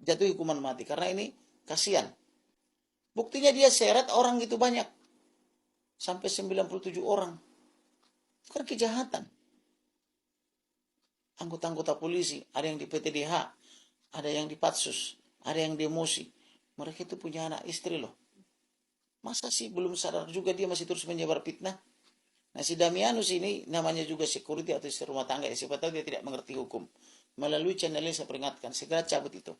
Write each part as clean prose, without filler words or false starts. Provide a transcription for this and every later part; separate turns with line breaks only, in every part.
jatuh hukuman mati. Karena ini kasihan. Buktinya dia seret orang gitu banyak. Sampai 97 orang. Itu kan kejahatan. Anggota-anggota polisi, ada yang di PTDH, ada yang di Patsus, ada yang di Emosi. Mereka itu punya anak istri loh. Masa sih belum sadar juga dia masih terus menyebar fitnah? Nah, si Damianus ini namanya juga security atau istri rumah tangga. Ya, siapa tahu dia tidak mengerti hukum. Melalui channel ini saya peringatkan, segera cabut itu.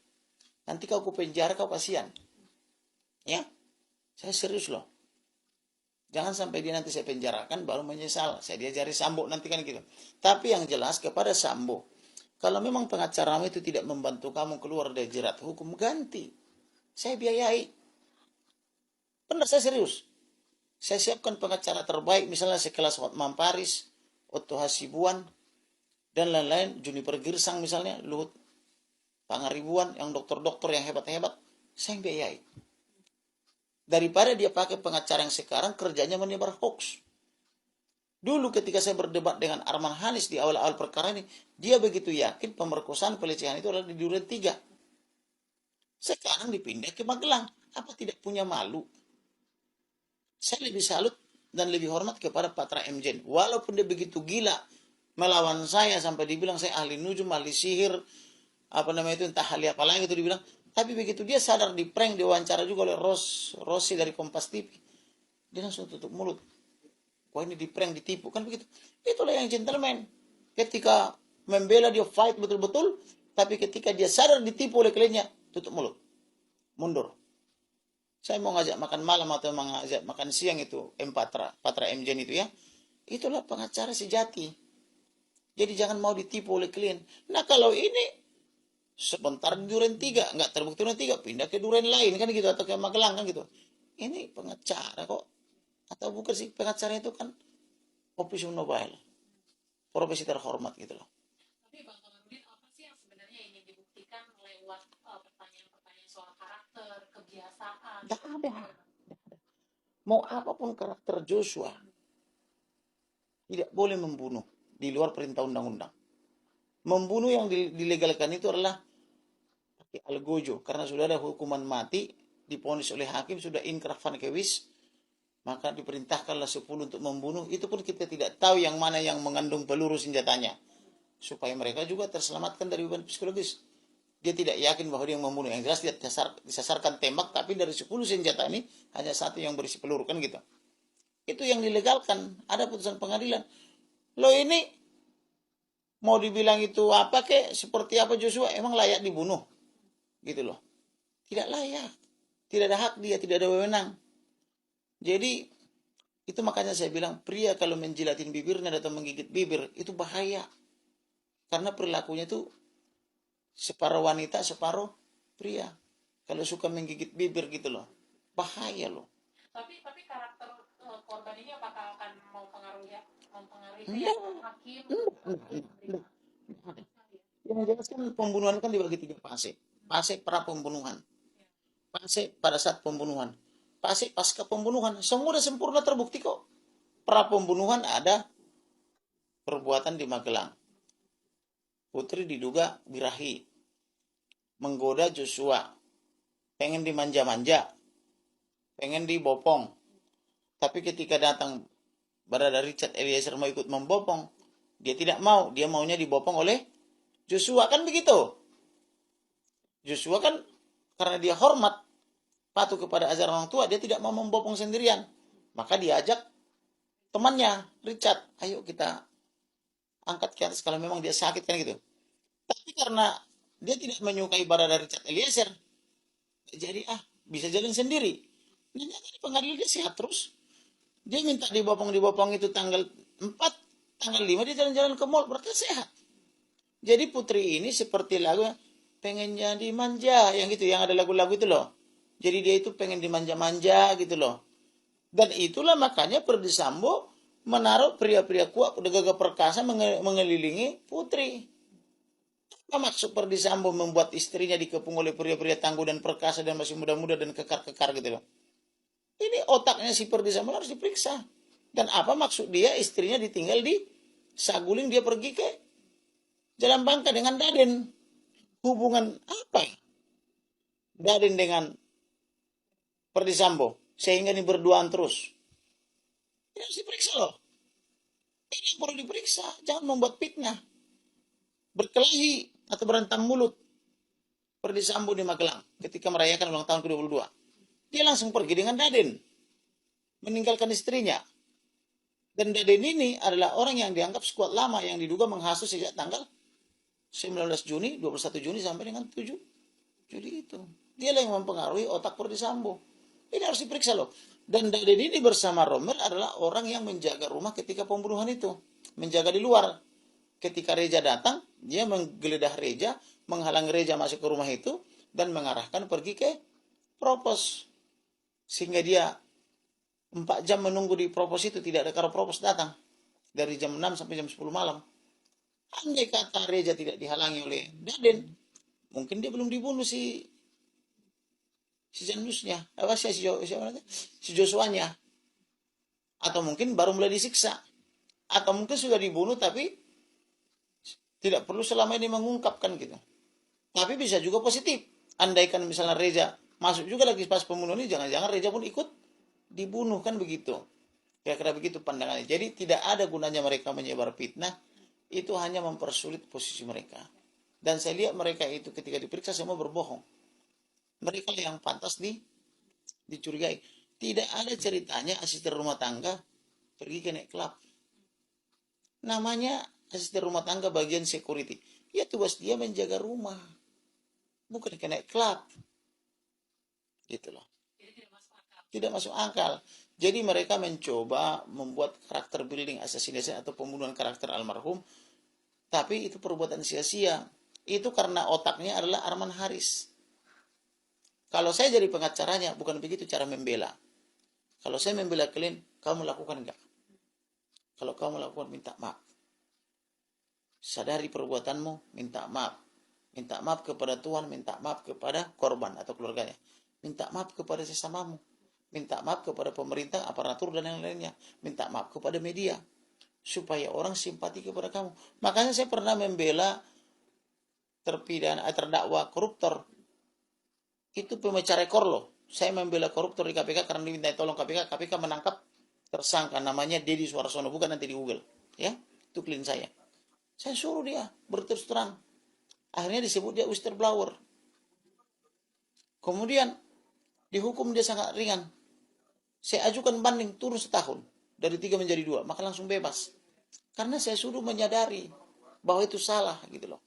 Nanti kau ke penjara, kau kasihan. Ya, saya serius loh. Jangan sampai dia nanti saya penjarakan baru menyesal. Saya diajari Sambo nanti kan gitu. Tapi yang jelas kepada Sambo, kalau memang pengacaramu itu tidak membantu kamu keluar dari jerat hukum, ganti. Saya biayai. Benar, saya serius. Saya siapkan pengacara terbaik, misalnya sekelas Hotman Paris, Otto Hasibuan, dan lain-lain, Juniper Girsang misalnya, Luhut Pangaribuan, yang dokter-dokter yang hebat-hebat, saya yang biayai. Daripada dia pakai pengacara yang sekarang kerjanya menyebar hoax. Dulu ketika saya berdebat dengan Arman Hanis di awal-awal perkara ini, dia begitu yakin pemerkosaan pelecehan itu adalah di Duren 3. Sekarang dipindah ke Magelang. Apa tidak punya malu? Saya lebih salut dan lebih hormat kepada Patra Mjen. Walaupun dia begitu gila melawan saya sampai dibilang saya ahli nujum, ahli sihir, apa namanya itu, entah ahli apa lagi itu dibilang. Tapi begitu dia sadar di prank, diwawancara juga oleh Rossi dari Kompas TV. Dia langsung tutup mulut. Wah, ini di prank, ditipu, kan begitu. Itulah yang gentleman. Ketika membela dia fight betul-betul, tapi ketika dia sadar ditipu oleh kliennya, tutup mulut. Mundur. Saya mau ngajak makan malam atau mengajak makan siang itu Patra Mjen itu ya. Itulah pengacara sejati. Jadi jangan mau ditipu oleh klien. Nah, kalau ini sebentar di Duren 3, nggak terbukti Duren 3, pindah ke Duren lain kan gitu, atau ke Magelang kan gitu. Ini pengacara kok. Atau bukan sih, pengacara itu kan official mobile, profesi terhormat gitu loh.
Tapi Bang Kamarudin, apa sih yang sebenarnya ingin dibuktikan lewat pertanyaan-pertanyaan soal karakter, kebiasaan?
Nggak ada. Mau apapun karakter Joshua, tidak boleh membunuh di luar perintah undang-undang. Membunuh yang dilegalkan itu adalah pakai algojo, karena sudah ada hukuman mati, diponis oleh hakim, sudah inkrah van kewis, maka diperintahkanlah 10 untuk membunuh. Itu pun kita tidak tahu yang mana yang mengandung peluru senjatanya, supaya mereka juga terselamatkan dari beban psikologis. Dia tidak yakin bahwa dia yang membunuh. Yang jelas dia disasarkan tembak, tapi dari 10 senjata ini hanya satu yang berisi peluru kan gitu. Itu yang dilegalkan. Ada putusan pengadilan. Lo ini mau dibilang itu apa kek, seperti apa Joshua, emang layak dibunuh? Gitu loh. Tidak layak. Tidak ada hak dia, tidak ada wewenang. Jadi itu makanya saya bilang pria kalau menjilatin bibirnya atau menggigit bibir itu bahaya. Karena perilakunya itu separuh wanita, separuh pria. Kalau suka menggigit bibir gitu loh. Bahaya loh.
Tapi karakter korban ini apakah akan mempengaruhi
Enggak,
hakim?
enggak. Yang jelas kan pembunuhan kan dibagi 3 fase. Fase pra pembunuhan. Fase pada saat pembunuhan. Fase pasca pembunuhan. Semua sudah sempurna terbukti kok. Pra pembunuhan ada perbuatan di Magelang. Putri diduga birahi, menggoda Joshua, pengen dimanja-manja, pengen dibopong. Tapi ketika datang Barada Richard Eliezer mau ikut membopong, dia tidak mau, dia maunya dibopong oleh Joshua, kan begitu. Joshua kan karena dia hormat, patuh kepada ajaran orang tua, dia tidak mau membopong sendirian. Maka diajak temannya Richard, ayo kita angkat ke atas kalau memang dia sakit kan gitu. Tapi karena dia tidak menyukai Barada Richard Eliezer, jadi bisa jalan sendiri. Nah, di pengadilan dia sehat terus. Dia minta dibopong itu tanggal 4, tanggal 5 dia jalan-jalan ke mall, berarti sehat. Jadi Putri ini seperti lagu pengen jadi manja, yang gitu, yang ada lagu-lagu itu loh. Jadi dia itu pengen dimanja-manja gitu loh. Dan itulah makanya Ferdy Sambo menaruh pria-pria kuat, udah gagah perkasa mengelilingi Putri. Apa maksud Ferdy Sambo membuat istrinya dikepung oleh pria-pria tangguh dan perkasa dan masih muda-muda dan kekar-kekar gitu loh. Ini otaknya si Ferdy Sambo harus diperiksa. Dan apa maksud dia istrinya ditinggal di Saguling, dia pergi ke Jalan Bangka dengan Daden? Hubungan apa? Daden dengan Perdi Sambo sehingga ini berduaan terus. Ini harus diperiksa loh. Ini yang perlu diperiksa. Jangan membuat fitnah. Berkelahi atau berantam mulut. Perdi Sambo di Magelang ketika merayakan ulang tahun ke-22. Dia langsung pergi dengan Daden. Meninggalkan istrinya. Dan Daden ini adalah orang yang dianggap skuad lama yang diduga menghasut sejak tanggal 19 Juni, 21 Juni sampai dengan 7 Juli itu. Dialah yang mempengaruhi otak Perdi Sambo. Ini harus diperiksa loh. Dan Daden ini bersama Romer adalah orang yang menjaga rumah ketika pembunuhan itu. Menjaga di luar. Ketika Reja datang, dia menggeledah Reja, menghalang Reja masuk ke rumah itu, dan mengarahkan pergi ke Propos. Sehingga dia 4 jam menunggu di Propos itu, tidak ada karo Propos datang. Dari jam 6 sampai jam 10 malam. Andai kata Reja tidak dihalangi oleh Daden, mungkin dia belum dibunuh si Janusnya, si Joshua-nya. Atau mungkin baru mulai disiksa. Atau mungkin sudah dibunuh tapi tidak perlu selama ini mengungkapkan gitu. Tapi bisa juga positif. Andaikan misalnya Reja masuk juga lagi pas pembunuhan ini, jangan-jangan Reja pun ikut dibunuh, kan begitu. Kira-kira begitu pandangannya. Jadi tidak ada gunanya mereka menyebar fitnah. Itu hanya mempersulit posisi mereka. Dan saya lihat mereka itu ketika diperiksa semua berbohong. Mereka yang pantas dicurigai. Tidak ada ceritanya asisten rumah tangga pergi ke naik klub. Namanya asisten rumah tangga bagian security. Ya tugas dia menjaga rumah. Bukan ke naik klub. Gitu loh. Tidak masuk akal. Jadi mereka mencoba membuat karakter building assassination atau pembunuhan karakter almarhum. Tapi itu perbuatan sia-sia. Itu karena otaknya adalah Arman Haris. Kalau saya jadi pengacaranya, bukan begitu cara membela. Kalau saya membela kalian, kamu lakukan enggak? Kalau kamu lakukan, minta maaf. Sadari perbuatanmu, minta maaf. Minta maaf kepada Tuhan, minta maaf kepada korban atau keluarganya. Minta maaf kepada sesamamu. Minta maaf kepada pemerintah, aparatur, dan yang lainnya. Minta maaf kepada media. Supaya orang simpati kepada kamu. Makanya saya pernah membela terdakwa koruptor. Itu pemecah rekor loh. Saya membela koruptor di KPK karena diminta tolong KPK. KPK menangkap tersangka namanya Deddy Suarsono. Bukan, nanti di Google. Ya, itu klien saya. Saya suruh dia berterus terang. Akhirnya disebut dia whistleblower. Kemudian dihukum dia sangat ringan. Saya ajukan banding turun setahun. Dari 3 menjadi 2. Maka langsung bebas. Karena saya suruh menyadari bahwa itu salah gitu loh.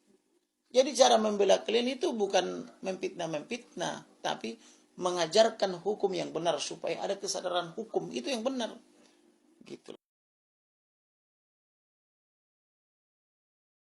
Jadi cara membela klien itu bukan memfitnah, tapi mengajarkan hukum yang benar supaya ada kesadaran hukum itu yang benar. Gitu.